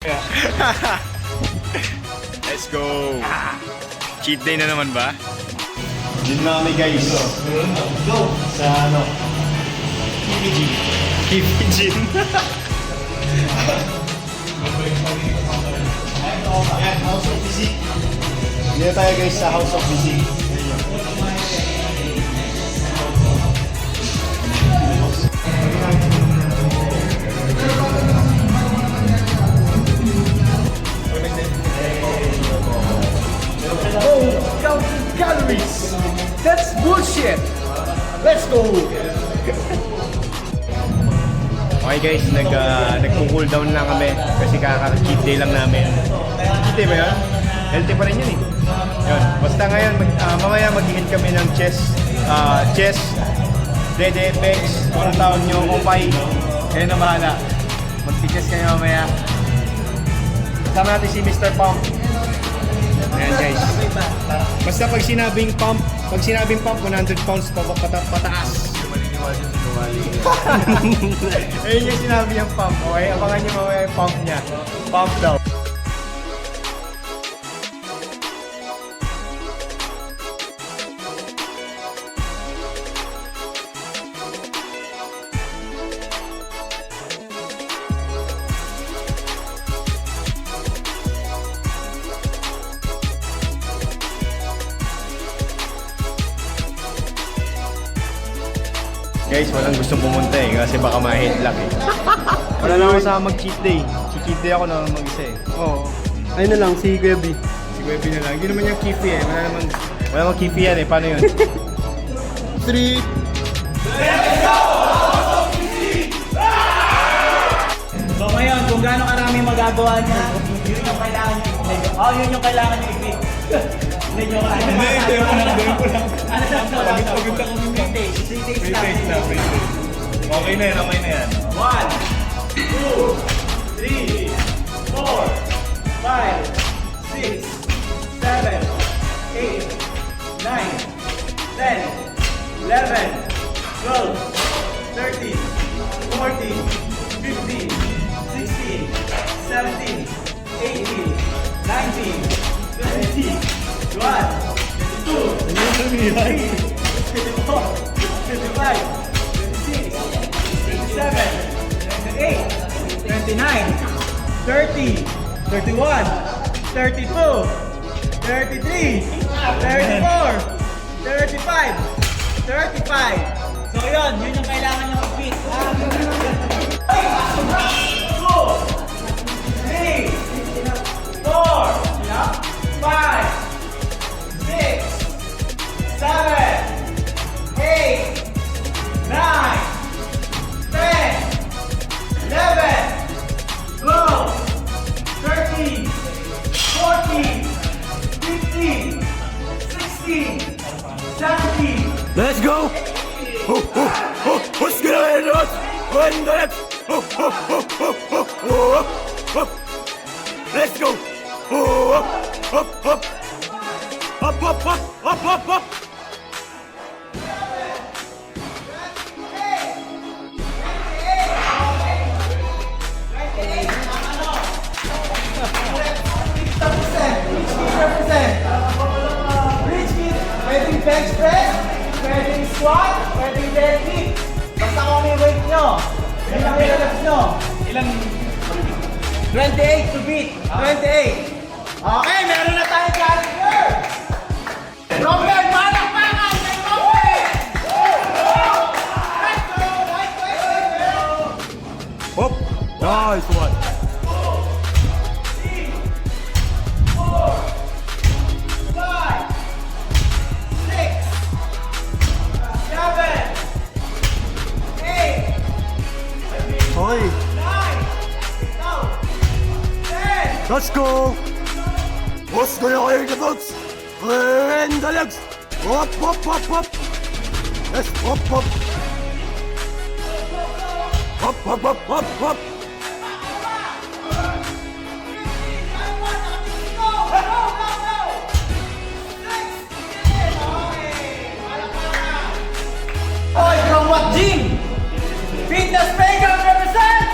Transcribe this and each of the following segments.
Let's go! Cheat day na naman ba? Yun na kami guys. Go! Sa ano? Kiwi Gym. Ayan, House of Physique. Hindi na tayo guys sa House of Physique. Oh, counting calories. That's bullshit. Let's go. Okay guys, nagko-cool down lang kami kasi kaka-cheat day lang namin. Cheat day ba yun? Healthy pa rin yun eh. Yun. Basta ngayon, mamaya mag-hit kami ng chest, dede, pecs, kung anong tawag nyo, kupay. Kayo na bahala. Mag-chest kayo mamaya. Kasama natin si Mr. Pump. Ayan guys. Basta pag sinabing pump, 100 pounds pataas. Ayun yung sinabi niyang pump, okay? Abangan niyo mamaya yung pump niya. Pump daw. Guys, walang gustong pumunta eh kasi baka ma-headlock eh. Wala na ako sa mag-cheat day. Cheat day ako na mag-isa eh. Oo. Ayun na lang, si Kuya B. Si Kuya B na lang. Hindi naman yung kifi eh. Wala namang kifi yan eh. Paano yun? 3 So ngayon, kung gaano karami magagawa niya, yun yung kailangan niyo i-fit. Oh, yun yung kailangan niyo i-fit. Hindi nyo kaya. Hindi ko lang. Ano lang to? Pagod ako ng 3 days. 3 days Free lang. taste na, free taste. Okay na yan, okay na yan. 1, 2, 3, 4, 5, 6, 7, 8, 9, 10, 11, 12, 13, 14, 15, 16, 17, 18, 19, 20, 21, 22, 23, 24, 25, 26, 27, 28, 29, 30, 31, 32, 33, 34, 35, 35. So yun yung kailangan nyo mag-fit. 2, 3, 4, 5, 6, 7, 8, 9, 10, 11, 12, 13, 14, 15, 16, 17. Let's go! What's going on? When the Let's go! Up! Pwedeng bench press, pwedeng squat, pwedeng deadlift. Basta kung may weight nyo, yun ang ilalabs nyo. Ilang? 28 to beat. 28. Okay, meron na tayong challenger. Robert, palakpakan! May Robert! Let's go! Up! Nice one! 5, 6, 7, 8, Oi! 9, 10. Let's go! What's going on here, folks? And the legs! Up! Yes, up! Up! Boy, from what gym? Fitness Playground represent!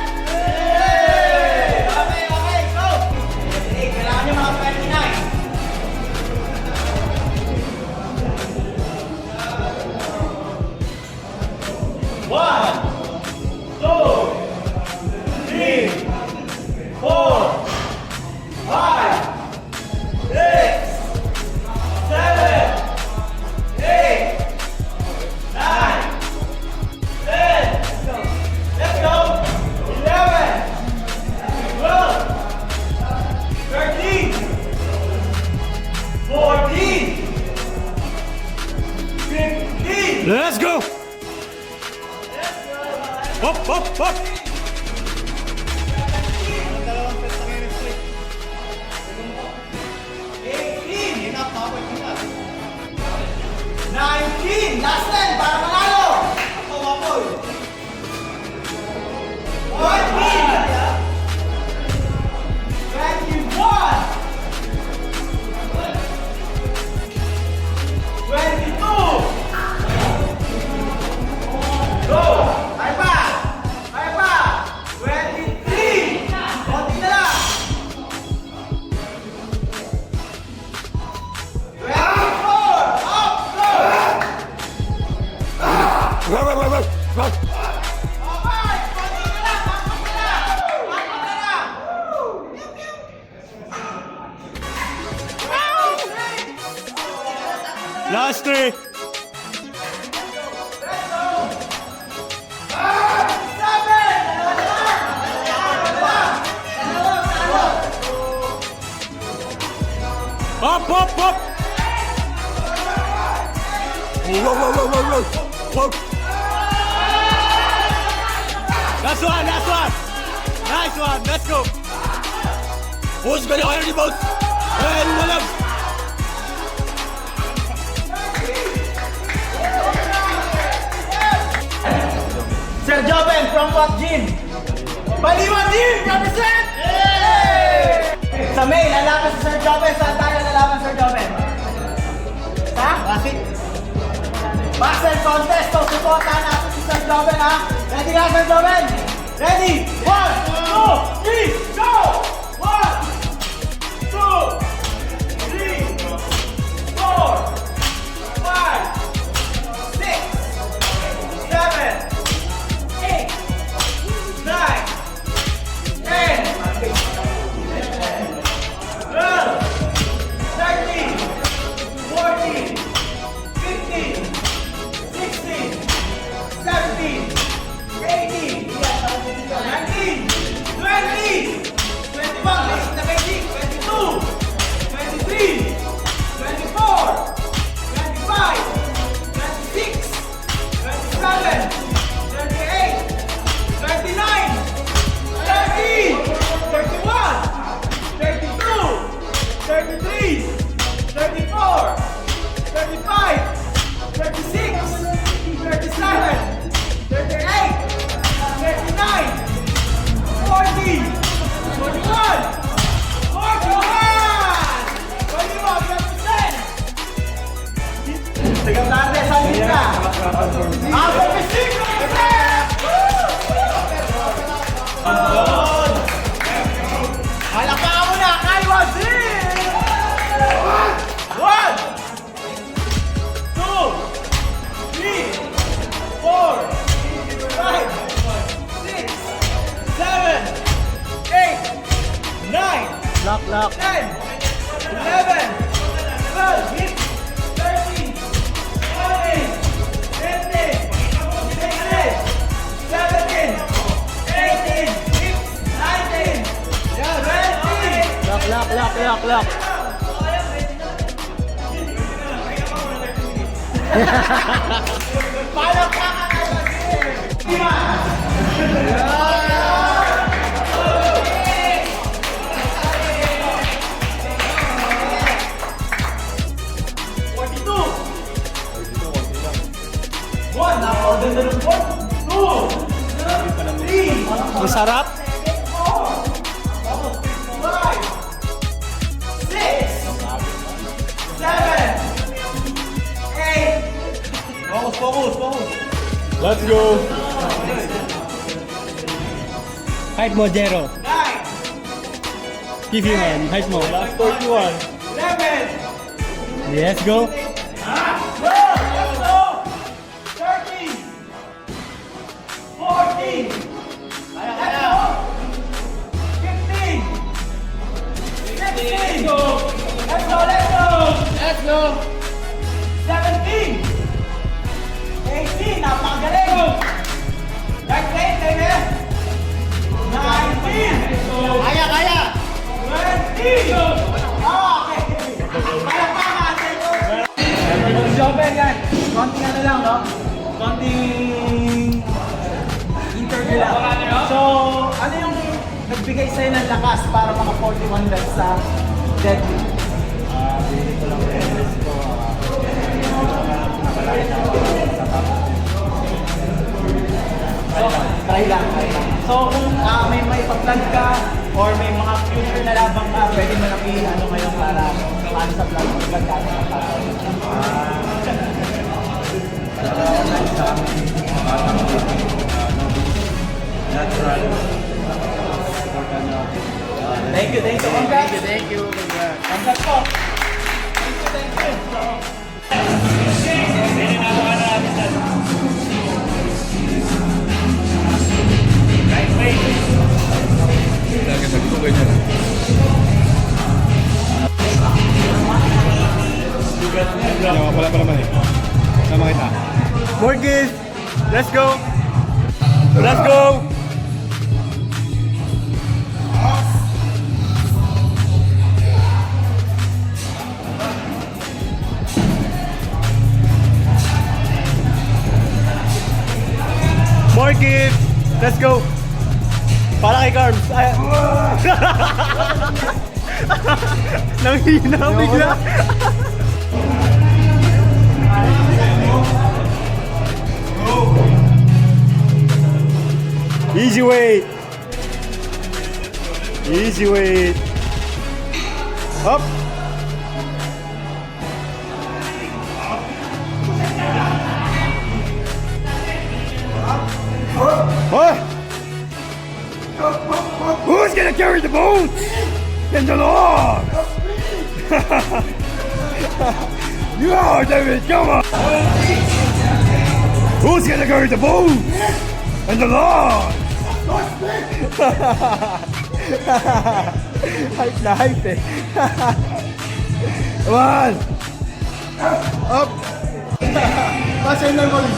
Okay, so Last 3. Up, up, up! Whoa, whoa, whoa, whoa, whoa! Whoa! Last one, last one! Nice one, let's go! Who's gonna hire the most? And Williams! Sir Joven, from what gym? Baliwan Gym! Represent! Sa May, lalaban si Sir Joven. Saan tayo lalaban, Sir Joven? Sa? Basik. Basel contest. So, supportahan natin si Sir Joven, ha? Ready ka, Sir Joven? Ready? 1, 2, 3, go! 1, 2, 3, 4, 5, 6, 7, 8, 9, 10, 12, 13, 14, 15, 16, 17, 18, 19, 20, 21, 22, 23, 24, 25, 26, 27, 28, 29, 30, 31, 32, 33, 34, 35, 36, 37, 38, 39, 40, 41, 41, Sigang tarde, salin ka! Ako, Pisik! Palakpakan mo na, Kaiwa Z! 1, 2, 3, 4, 5, 6, 7, 8, 9, Lock, lock. 10, 11, 12, hit, 13, 14, 15, 16, 17, 18, 19, 20. Lock, lock, lock, lock, lock. Palakpakan na yun! One, napakaganda ng ball. 2, 3, Ang sarap. 5, 6, 7, 8. Focus. Let's go! Height mo, Jero. 9, TV man. Height mo. Last 41. 11, Let's go. 13, 14, 15, 16, let's go, 17, 18, napakagaling, right lane, tayo 19, kaya, 20, okay, palakpakan, Joven yan, konting ano lang, no? Konting interview lang. So, ano yung nagbigay sa'yo ng lakas para maka 41 reps sa deadlift? Hindi ko lang realize ko. So, try lang. So, kung may pag-plan ka or may mga future na labang ka, pwede mo nang ano ngayon para paano sa plan mo pagkano ng Natural. Thank you. Congrats. Thank you. Congrats po. Thank you. Pala More kids. Let's go. Let's go. More kids. Let's go. Para kay Carms. Ay. Nanghina bigla. Easy weight. Easy weight. Up. What? Who's gonna carry the boat? And the log? Yeah, David, come on! Who's gonna carry the boat? And the log? Hype na hype eh. Come on! Up! Pasay normally.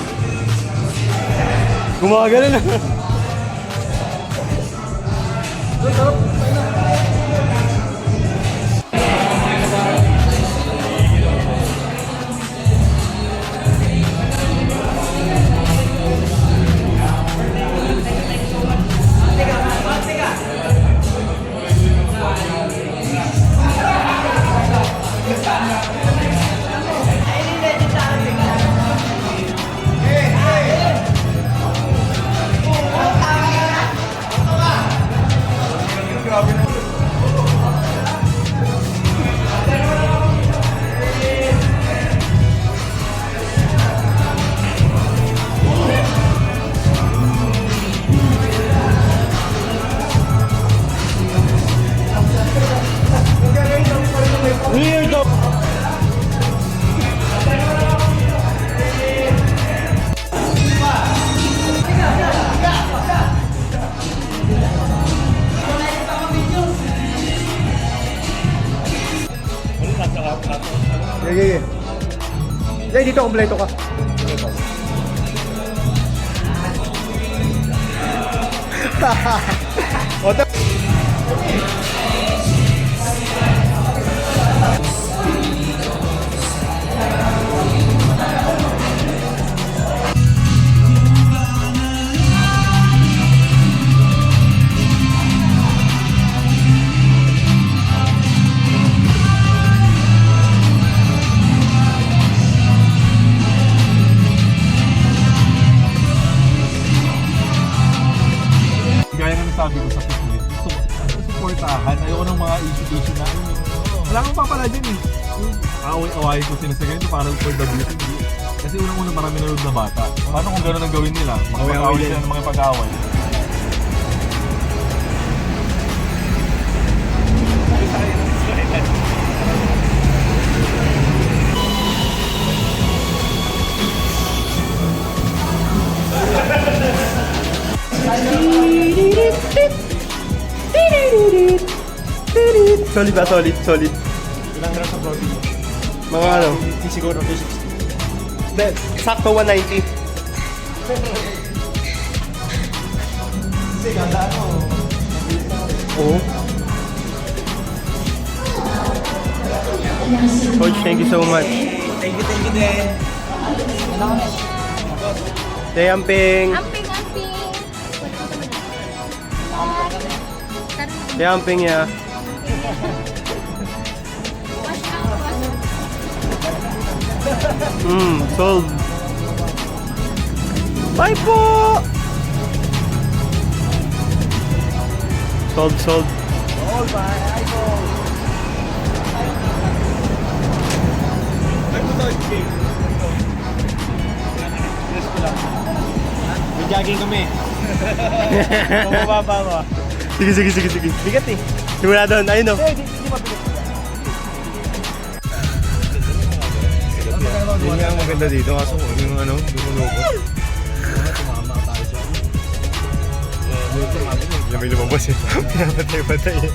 Gumagano na. Weirdo! Yeah. Hindi, dito kompleto ka. Oto. Gaya ng sabi ko sa Facebook, gusto ko supportahan. Ayoko ng mga issue na wala kang papala dyan eh. Away-away ko sila sa ganito parang for the beauty. Kasi unang-unang marami nanood na bata. Paano kung gano'n ang gawin nila? Mag-away sila ng mga pag-away. Solid ba? Solid, solid. Ilang grams of protein? Mga ano? Siguro 260. Hindi, sakto 190. Kasi ganda ano. Oo. Coach, thank you so much. Thank you din. Yamping. Amping. Yamping ya. Sold. Bye po! Sold. May jogging kami. Pumababa mo. Sige. Bigat eh. Simula doon, ayun o. Yun nga ang maganda dito, kaso yung ano, lumulubot. May lumabas eh. Pinapatay-patay eh.